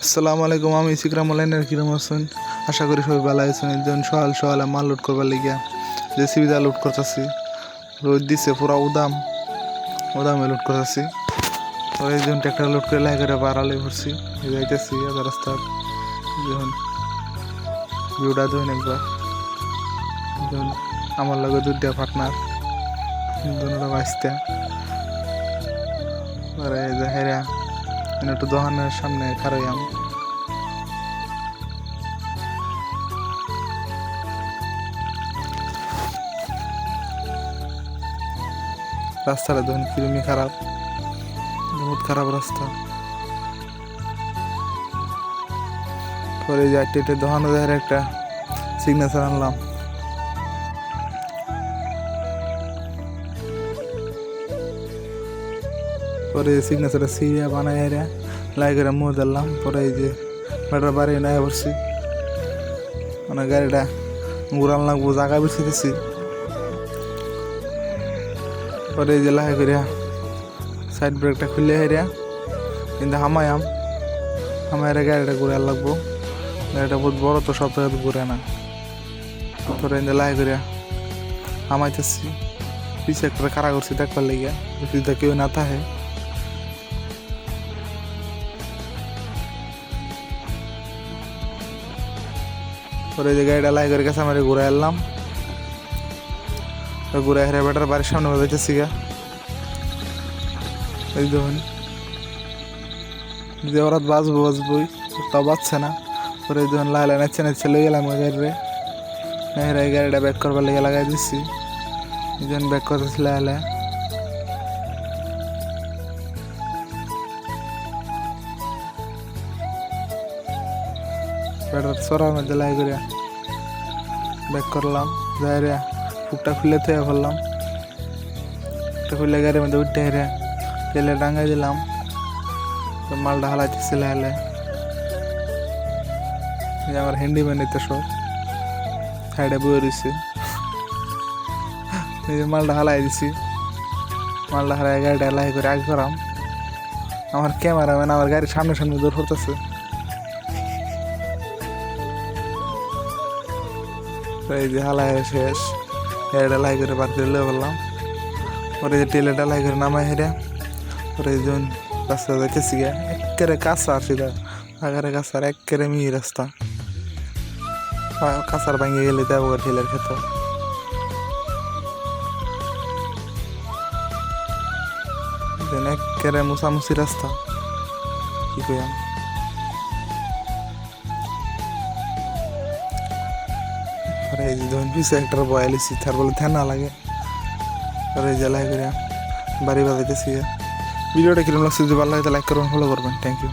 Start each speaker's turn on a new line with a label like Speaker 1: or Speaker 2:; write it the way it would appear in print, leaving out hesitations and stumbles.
Speaker 1: আসসালামু আলাইকুম, আমি সিকরাম অনলাইনের কিরম আছেন? আশা করি সবাই ভালো আছেন। একজন সকালে মাল লোড করবার লিগা জেসিবি দা লোড করতেছি। রোদ দিছে পুরা উদামে লোড করতেছি। পরে একজন ট্রাক্টর লোড করে লাই করে বাড়ালে ভরছি যাইতেছি আধা রাস্তা। যখন ভিউটা ধরেন একবার, যখন আমার লগে দুধ দেওয়া পার্টনার দুটা বাঁচতে পরে হেরা একটু দোকানের সামনে খারাইয়াম। রাস্তাটা দেখুন কিরমি খারাপ, বহুত খারাপ রাস্তা। পরে যাইতে দোকানে দেখার একটা সিগনেচার আনলাম। পরে সিগনেচারটা সিরিয়া বানাই লাই করে মুখ দিলাম। পরে এই যে ব্যাটার বাড়ি নাই পড়ছি, মানে গাড়িটা ঘুরান লাগবো, জায়গা বেছিতেছি। পরে এই যে লাই করিয়া সাইড ব্রেকটা খুলে হেরিয়া কিন্তু হামায়াম গাড়িটা ঘুরে লাগবো। গাড়িটা বহুত বড় তো, সব জায়গায় ঘুরে না। পরে লাই করিয়া হামাইতেছি, পিছিয়ে একটা খাড়া করছি দেখবার লেগে যদি কেউ না থাকে। পরে যে গাড়িটা লাই করে গেছে, আমার ঘুরে এলাম। ঘুরে হেরে বেটার বাড়ির সামনে বাজাইতেছি গা। এই দেখুন যে ওরা বাঁচবই তাও বাঁচছে না। পরে যখন লাইলে নাচছে লই গেলাম ওই গাড়ি হেরে গাড়িটা ব্যাক করবার লেগে লাগাই দিচ্ছি। যখন ব্যাক করতেছি লাইলে বেটার সরার মধ্যে লাই করে ব্যাক করলাম। যাই রে ফুকটা খুলে থেকে ফেললাম, খুলে গাড়ির মধ্যে উঠতে হেরে তেলে ডাঙ্গাই দিলাম। মালটা হালাইতেছি লাইলে, আমার হ্যান্ডিম্যান এতে সব সাইডে বয়ে রয়েছে। মালটা হালাই দিছি, মালটা হালাই গাড়িটা লাই করে আগে করাম। আমার ক্যামেরাম্যান আমার গাড়ির সামনে দৌড় করতেছে। এই যে হালাই শেষ, গাড়িটা লাই করে বার করে লিয়ে বললাম। পরে যে টেলেটা লাই করে নামাই হেরে পরে যখন রাস্তা যাইতেছি গা একেবারে কাঁচা সিধা আগারে কাঁচার একেবারে মিহি রাস্তা। কাঁচার ভাঙিয়ে গেলে দেবো ঠেলের ক্ষেত। একেবারে মুছামুছি রাস্তা, কি কইয়াম। পরে এই যে যখন পিছিয়ে একটা বয়ালিছি তার বলে ধ্যান না লাগে। পরে জেলায় করে বাড়ি বাজাইতেছি। ভিডিওটা কিরকম লাগছে, যদি ভালো লাগে লাইক করবেন, ফলো করবেন। Thank you.